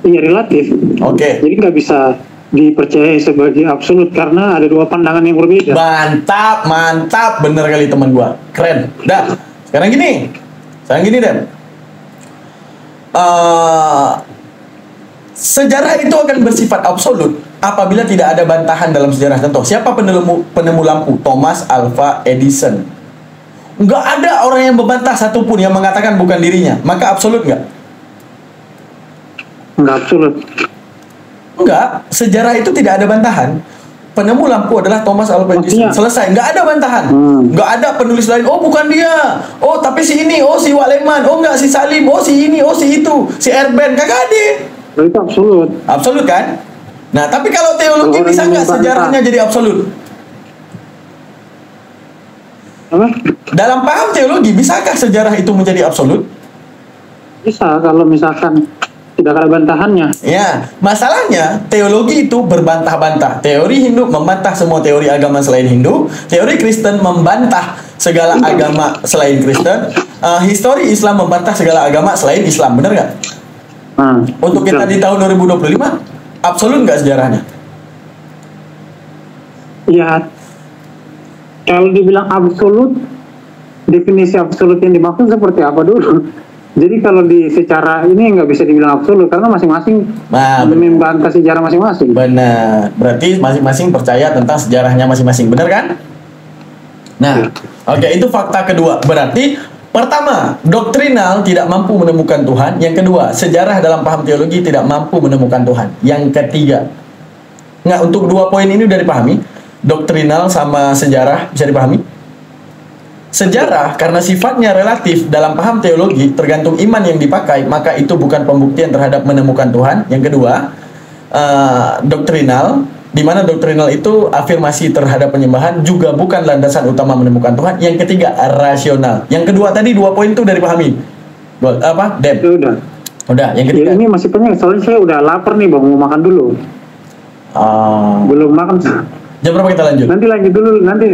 Iya relatif. Oke. Jadi nggak bisa dipercaya sebagai absolut karena ada dua pandangan yang berbeda. Mantap, bener kali teman gua, keren. Dah, sekarang gini, Dem. Sejarah itu akan bersifat absolut apabila tidak ada bantahan dalam sejarah. Contoh, siapa penemu lampu? Thomas Alva Edison. Nggak ada orang yang membantah satupun yang mengatakan bukan dirinya. Maka absolut nggak? Nggak absolut. Enggak, sejarah itu tidak ada bantahan. Penemu lampu adalah Thomas Alva Edison. Selesai, nggak ada bantahan. Nggak ada penulis lain, oh bukan dia. Oh tapi si ini, oh si Waleman. Oh enggak, si Salim. Oh si ini, oh si itu. Si Erben, kagak ada. Itu absolut. Absolut kan? Nah, tapi kalau teologi bisa nggak sejarahnya jadi absolut? Apa? Dalam paham teologi, bisakah sejarah itu menjadi absolut? Bisa kalau misalkan tidak ada bantahannya. Ya, masalahnya teologi itu berbantah-bantah. Teori Hindu membantah semua teori agama selain Hindu. Teori Kristen membantah segala agama selain Kristen. Histori Islam membantah segala agama selain Islam. Benar nggak? Untuk kita di tahun 2025, absolut nggak sejarahnya? Ya, kalau dibilang absolut, definisi absolut yang dimaksud seperti apa dulu? Jadi kalau secara ini nggak bisa dibilang absolut karena masing-masing membantah sejarah masing-masing. Benar, berarti masing-masing percaya tentang sejarahnya masing-masing, benar kan? Nah, oke, itu fakta kedua. Berarti pertama, doktrinal tidak mampu menemukan Tuhan. Yang kedua, sejarah dalam paham teologi tidak mampu menemukan Tuhan. Yang ketiga, nggak, untuk dua poin ini udah dipahami. Doktrinal sama sejarah bisa dipahami. Sejarah karena sifatnya relatif dalam paham teologi tergantung iman yang dipakai, maka itu bukan pembuktian terhadap menemukan Tuhan. Yang kedua, doktrinal, di mana doktrinal itu afirmasi terhadap penyembahan juga bukan landasan utama menemukan Tuhan. Yang ketiga, rasional. Yang kedua tadi dua poin itu dari pahami. Apa? Dem. Udah. Yang ketiga. Ya, ini masih banyak, soalnya saya udah lapar nih, Bang, mau makan dulu. Belum makan. Jam berapa kita lanjut? Nanti lanjut dulu,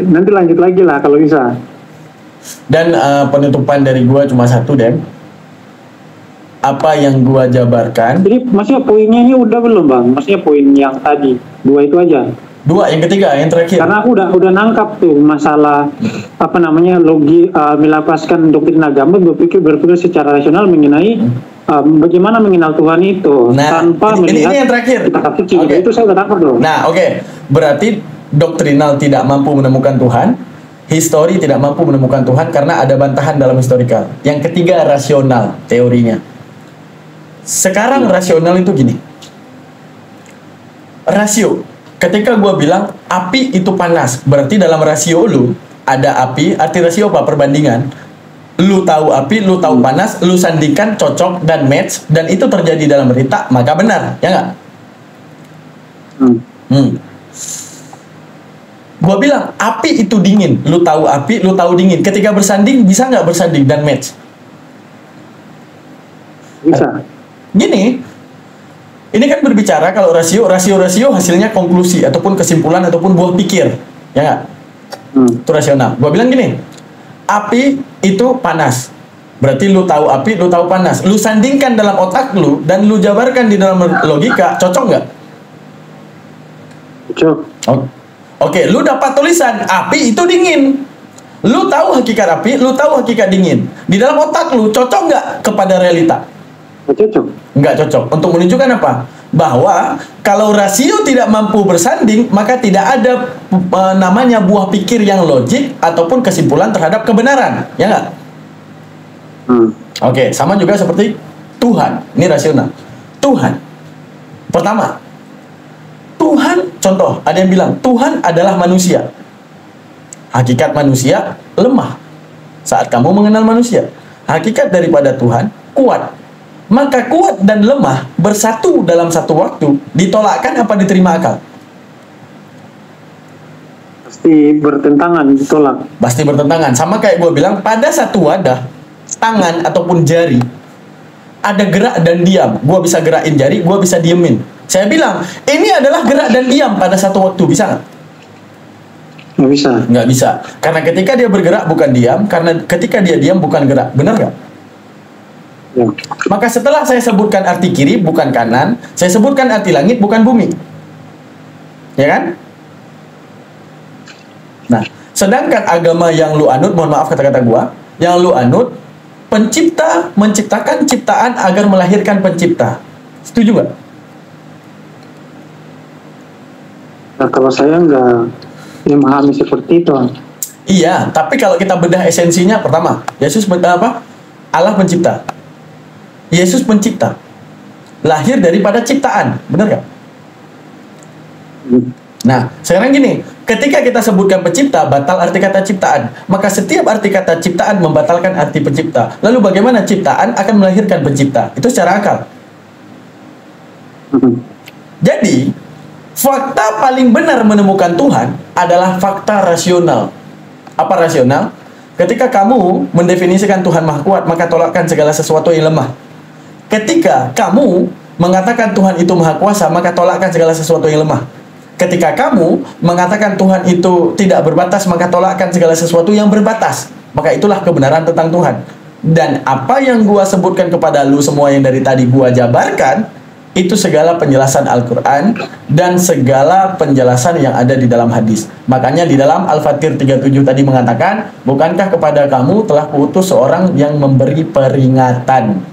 nanti lanjut lagi lah kalau bisa. Dan penutupan dari gua cuma satu, Dem. Apa yang gua jabarkan. Jadi maksudnya poinnya ini udah belum, Bang? Maksudnya poin yang tadi, dua itu aja. Dua, yang ketiga, yang terakhir. Karena aku udah nangkap tuh masalah apa namanya melepaskan doktrin agama, berpikir secara rasional mengenai bagaimana mengenal Tuhan itu tanpa melihat ini yang terakhir. kitab suci. Itu saya udah tangkap loh. Nah, berarti doktrinal tidak mampu menemukan Tuhan. Histori tidak mampu menemukan Tuhan karena ada bantahan dalam historical. Yang ketiga, rasional teorinya. Sekarang rasional itu gini. Rasio. Ketika gua bilang api itu panas, berarti dalam rasio lu ada api, arti rasio apa? Perbandingan. Lu tahu api, lu tahu panas, lu sandingkan, cocok dan match, dan itu terjadi dalam berita, maka benar, ya nggak? Gua bilang api itu dingin, lu tahu api, lu tahu dingin. Ketika bersanding, bisa nggak bersanding dan match? Bisa. Gini, ini kan berbicara kalau rasio hasilnya konklusi ataupun kesimpulan ataupun buah pikir, ya nggak? Itu rasional. Gua bilang gini, api itu panas, berarti lu tahu api, lu tahu panas. Lu sandingkan dalam otak lu dan lu jabarkan di dalam logika, cocok nggak? Cocok. Oke, lu dapat tulisan api itu dingin. Lu tahu hakikat api, lu tahu hakikat dingin. Di dalam otak lu cocok nggak kepada realita? Nggak cocok. Nggak cocok. Untuk menunjukkan apa? Bahwa kalau rasio tidak mampu bersanding, maka tidak ada namanya buah pikir yang logik ataupun kesimpulan terhadap kebenaran. Ya nggak? Oke, sama juga seperti Tuhan. Ini rasional. Tuhan. Pertama, Tuhan, contoh, ada yang bilang, Tuhan adalah manusia. Hakikat manusia lemah saat kamu mengenal manusia. Hakikat daripada Tuhan kuat. Maka kuat dan lemah bersatu dalam satu waktu, ditolakkan apa diterima akal? Pasti bertentangan, ditolak. Pasti bertentangan. Sama kayak gue bilang, pada satu wadah, tangan ataupun jari, ada gerak dan diam. Gue bisa gerakin jari, gue bisa diemin. Saya bilang, ini adalah gerak dan diam pada satu waktu. Bisa nggak? Nggak bisa. Nggak bisa. Karena ketika dia bergerak bukan diam, karena ketika dia diam bukan gerak. Benar nggak? Ya. Maka setelah saya sebutkan arti kiri bukan kanan, saya sebutkan arti langit bukan bumi. Ya kan? Nah, sedangkan agama yang lu anut, mohon maaf kata-kata gua, yang lu anut, pencipta menciptakan ciptaan agar melahirkan pencipta. Setuju nggak? Nah, kalau saya nggak memahami seperti itu. Iya, tapi kalau kita bedah esensinya, pertama, Yesus apa? Allah pencipta. Yesus pencipta. Lahir daripada ciptaan, benar nggak? Nah, sekarang gini, ketika kita sebutkan pencipta, batal arti kata ciptaan. Maka setiap arti kata ciptaan membatalkan arti pencipta. Lalu bagaimana ciptaan akan melahirkan pencipta? Itu secara akal. Jadi, fakta paling benar menemukan Tuhan adalah fakta rasional. Apa rasional? Ketika kamu mendefinisikan Tuhan Maha Kuat, maka tolakkan segala sesuatu yang lemah. Ketika kamu mengatakan Tuhan itu Maha Kuasa, maka tolakkan segala sesuatu yang lemah. Ketika kamu mengatakan Tuhan itu tidak berbatas, maka tolakkan segala sesuatu yang berbatas. Maka itulah kebenaran tentang Tuhan. Dan apa yang gua sebutkan kepada lu semua yang dari tadi gua jabarkan, itu segala penjelasan Al-Quran dan segala penjelasan yang ada di dalam hadis. Makanya di dalam Al-Fatir 37 tadi mengatakan, bukankah kepada kamu telah kuutus seorang yang memberi peringatan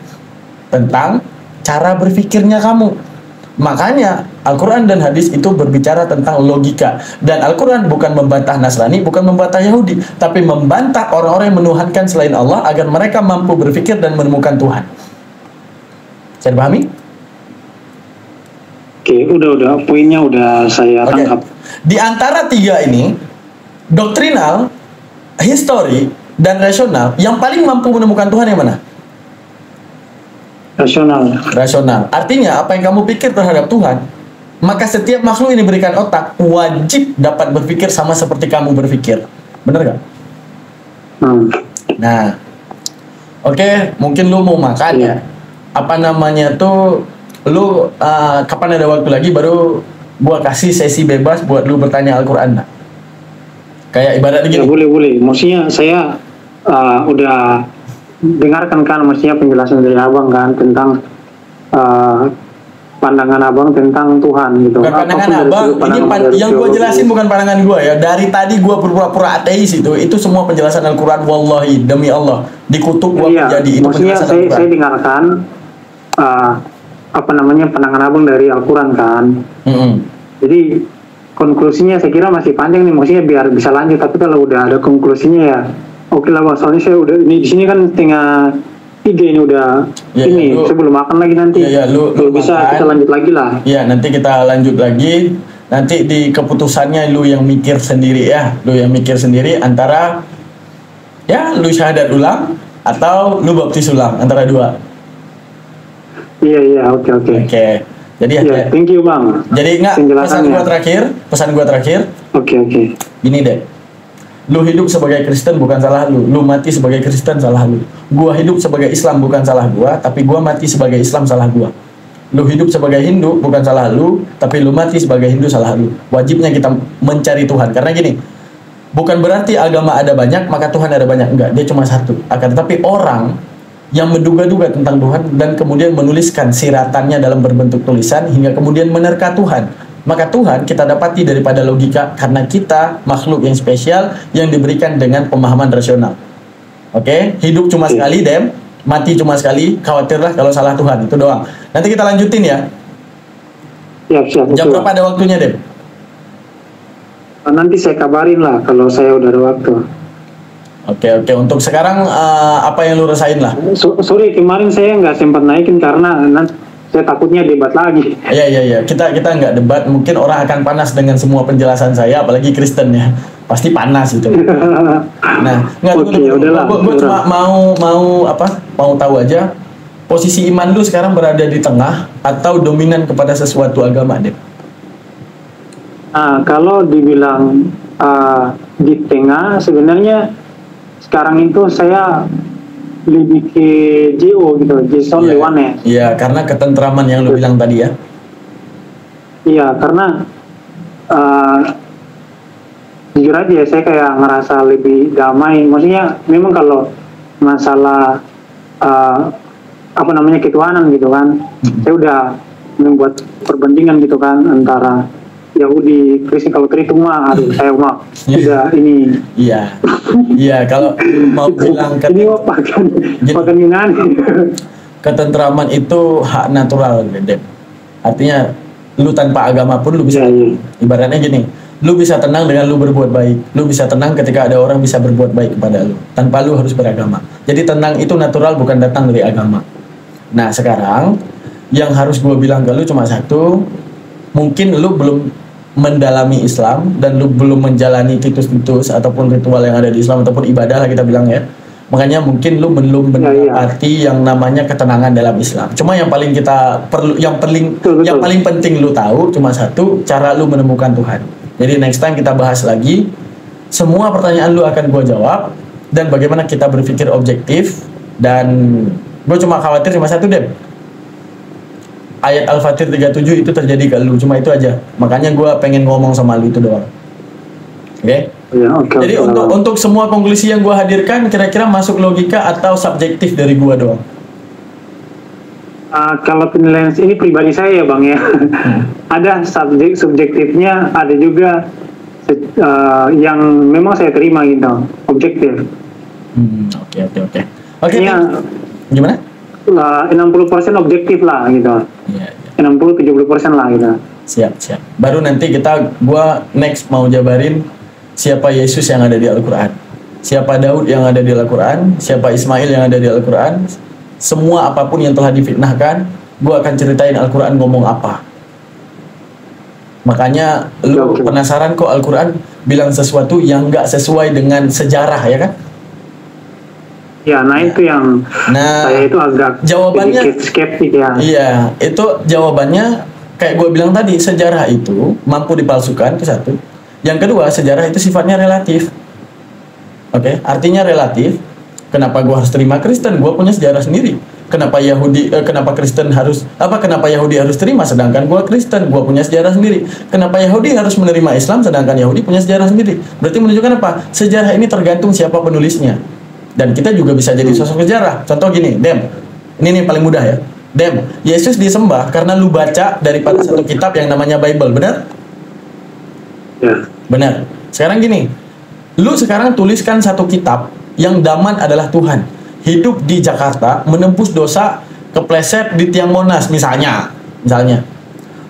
tentang cara berpikirnya kamu. Makanya Al-Quran dan hadis itu berbicara tentang logika. Dan Al-Quran bukan membantah Nasrani, bukan membantah Yahudi, tapi membantah orang-orang yang menuhankan selain Allah agar mereka mampu berpikir dan menemukan Tuhan. Saya pahami? Oke, udah poinnya udah saya tangkap. Di antara tiga ini, doktrinal, histori, dan rasional, yang paling mampu menemukan Tuhan yang mana? Rasional. Rasional. Artinya apa yang kamu pikir terhadap Tuhan, maka setiap makhluk ini diberikan otak, wajib dapat berpikir sama seperti kamu berpikir. Bener gak? Nah, oke, mungkin lu mau makan ya. Apa namanya tuh, lu kapan ada waktu lagi baru gua kasih sesi bebas buat lu bertanya Al-Quran. Nah, kayak ibaratnya gini. Ya, boleh. Maksudnya saya udah dengarkan kan, maksudnya penjelasan dari abang kan tentang pandangan abang tentang Tuhan gitu. Bukan pandangan abang, ini yang gue jelasin bukan pandangan gue ya. Dari tadi gue berpura-pura ateis itu semua penjelasan Al-Quran. Wallahi, demi Allah, dikutuk gue menjadi itu maksudnya penjelasan Al-Quran. Saya dengarkan apa namanya pandangan abang dari Al-Quran kan. Jadi konklusinya saya kira masih panjang nih, maksudnya biar bisa lanjut. Tapi kalau udah ada konklusinya ya oke lah bang, soalnya saya udah ini di sini kan setengah 3 ini udah ini saya belum makan lagi nanti. Lu bisa makan, kita lanjut lagi lah. Iya, nanti kita lanjut lagi. Nanti di keputusannya lu yang mikir sendiri ya, lu yang mikir sendiri antara ya lu syahadat ulang atau lu baptis ulang, antara dua. Iya, oke. Jadi ya, thank you bang. Jadi pesan gua terakhir. Oke. Gini deh. Lu hidup sebagai Kristen bukan salah lu mati sebagai Kristen salah lu. Gua hidup sebagai Islam bukan salah gua, tapi gua mati sebagai Islam salah gua. Lu hidup sebagai Hindu bukan salah lu, tapi lu mati sebagai Hindu salah lu. Wajibnya kita mencari Tuhan. Karena gini, bukan berarti agama ada banyak maka Tuhan ada banyak, enggak, dia cuma satu. Akan tetapi orang yang menduga-duga tentang Tuhan dan kemudian menuliskan siratannya dalam berbentuk tulisan hingga kemudian menerka Tuhan, maka Tuhan kita dapati daripada logika, karena kita makhluk yang spesial yang diberikan dengan pemahaman rasional. Oke, hidup cuma sekali, Dem. mati cuma sekali, khawatirlah kalau salah Tuhan, itu doang. Nanti kita lanjutin ya. Siap. Jam betul. berapa ada waktunya, Dem? Nanti saya kabarin lah kalau saya udah ada waktu. Oke, untuk sekarang apa yang lu rasain lah? Sorry, kemarin saya nggak sempat naikin karena nanti saya takutnya debat lagi. Iya. Kita nggak debat. Mungkin orang akan panas dengan semua penjelasan saya, apalagi Kristen ya. Pasti panas itu. Nah, nggak gue cuma mau tahu aja posisi iman lu sekarang berada di tengah atau dominan kepada sesuatu agama, Dep? Nah, kalau dibilang di tengah, sebenarnya sekarang itu saya lebih ke JO gitu, Jason Lewane. Iya, karena ketentraman yang lu bilang tadi ya. Iya, karena jujur aja saya kayak ngerasa lebih damai. Maksudnya memang kalau masalah ketuhanan gitu kan, saya udah membuat perbandingan gitu kan antara Yahudi, Kristen. Kalau Kristen mah, aduh saya mah tidak ini. Iya, kalau mau bilang ini pakan Yunani. Ketentraman itu hak natural, Dep. Artinya lu tanpa agama pun lu bisa. Ibaratnya gini, lu bisa tenang dengan lu berbuat baik. Lu bisa tenang ketika ada orang bisa berbuat baik kepada lu tanpa lu harus beragama. Jadi tenang itu natural, bukan datang dari agama. Nah, sekarang yang harus gue bilang ke lu cuma satu, mungkin lu belum mendalami Islam dan lu belum menjalani titus-titus ataupun ritual yang ada di Islam ataupun ibadah lah kita bilang ya. Makanya mungkin lu belum mendapati yang namanya ketenangan dalam Islam. Cuma yang paling kita perlu, yang paling penting lu tahu cuma satu, cara lu menemukan Tuhan. Jadi next time kita bahas lagi. Semua pertanyaan lu akan gue jawab dan bagaimana kita berpikir objektif. Dan gue cuma khawatir cuma satu, Dep. Ayat Al-Fatir 37 itu terjadi ke lu, cuma itu aja. Makanya gue pengen ngomong sama lu itu doang. Oke? Jadi untuk semua konklusi yang gue hadirkan, kira-kira masuk logika atau subjektif dari gue doang? Kalau penilaian ini pribadi saya ya Bang ya. Ada subjektifnya, ada juga yang memang saya terima gitu, objektif. Oke. Gimana? 60% objektif lah gitu. 60-70% lah gitu. Siap. Baru nanti gua next mau jabarin siapa Yesus yang ada di Al-Quran, siapa Daud yang ada di Al-Quran, siapa Ismail yang ada di Al-Quran. Semua apapun yang telah difitnahkan, gua akan ceritain Al-Quran ngomong apa. Makanya lu penasaran kok Al-Quran bilang sesuatu yang nggak sesuai dengan sejarah, ya kan? Ya, itu yang saya itu agak jawabannya skeptik ya. Iya, itu jawabannya kayak gue bilang tadi, sejarah itu mampu dipalsukan, itu satu. Yang kedua, sejarah itu sifatnya relatif. Oke, artinya relatif. Kenapa gue harus terima Kristen? Gue punya sejarah sendiri. Kenapa kenapa Yahudi harus terima sedangkan gue Kristen? Gue punya sejarah sendiri. Kenapa Yahudi harus menerima Islam sedangkan Yahudi punya sejarah sendiri? Berarti menunjukkan apa? Sejarah ini tergantung siapa penulisnya. Dan kita juga bisa jadi sosok sejarah. Contoh gini, Dem. Ini nih paling mudah ya. Dem, Yesus disembah karena lu baca daripada satu kitab yang namanya Bible, benar? Ya. Benar. Sekarang gini, lu sekarang tuliskan satu kitab yang daman adalah Tuhan. Hidup di Jakarta, menembus dosa, kepleset di tiang Monas misalnya.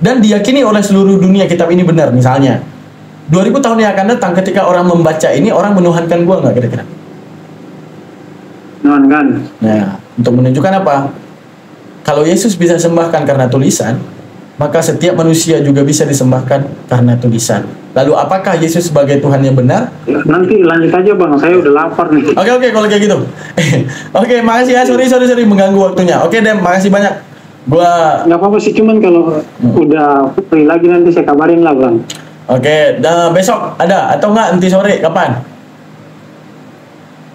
Dan diyakini oleh seluruh dunia kitab ini benar misalnya. 2000 tahun yang akan datang ketika orang membaca ini, orang menuhankan gua nggak kira-kira? Menuhankan. Nah, untuk menunjukkan apa? Kalau Yesus bisa sembahkan karena tulisan, maka setiap manusia juga bisa disembahkan karena tulisan. Lalu apakah Yesus sebagai Tuhan yang benar? Nanti lanjut aja Bang, saya udah lapar nih. Oke, kalau kayak gitu. Oke, makasih ya, sorry mengganggu waktunya. Oke, Dem, makasih banyak. Gua nggak apa-apa sih, cuman kalau udah free lagi nanti saya kabarin lah Bang. Oke, besok ada atau enggak nanti sore, kapan?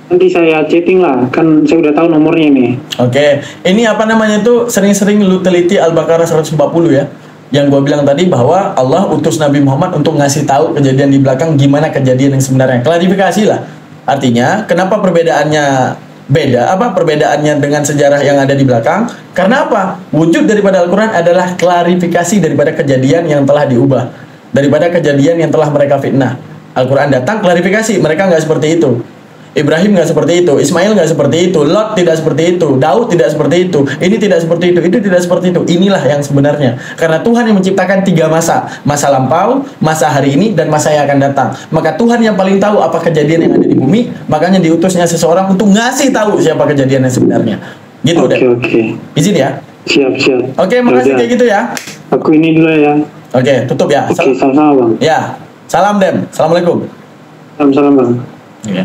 Nanti saya chatting lah, kan saya udah tahu nomornya nih. Oke, ini apa namanya tuh, sering-sering lu teliti Al-Baqarah 140 ya. Yang gue bilang tadi bahwa Allah utus Nabi Muhammad untuk ngasih tahu kejadian di belakang, gimana kejadian yang sebenarnya. Klarifikasi lah. Artinya, kenapa perbedaannya beda? Apa perbedaannya dengan sejarah yang ada di belakang? Karena apa? Wujud daripada Al-Quran adalah klarifikasi daripada kejadian yang telah diubah, daripada kejadian yang telah mereka fitnah. Al-Quran datang klarifikasi, mereka nggak seperti itu. Ibrahim nggak seperti itu, Ismail nggak seperti itu, Lot tidak seperti itu, Daud tidak seperti itu, ini tidak seperti itu tidak seperti itu. Inilah yang sebenarnya. Karena Tuhan yang menciptakan 3 masa, masa lampau, masa hari ini, dan masa yang akan datang. Maka Tuhan yang paling tahu apa kejadian yang ada di bumi, makanya diutusnya seseorang untuk ngasih tahu siapa kejadian yang sebenarnya. Gitu deh. Oke. Izin ya. Siap. Oke, makasih kayak gitu ya. Aku ini dulu ya. Oke, tutup ya. Oke, sama-sama Bang. Ya, salam Dem. Assalamualaikum. Salam Bang. Iya.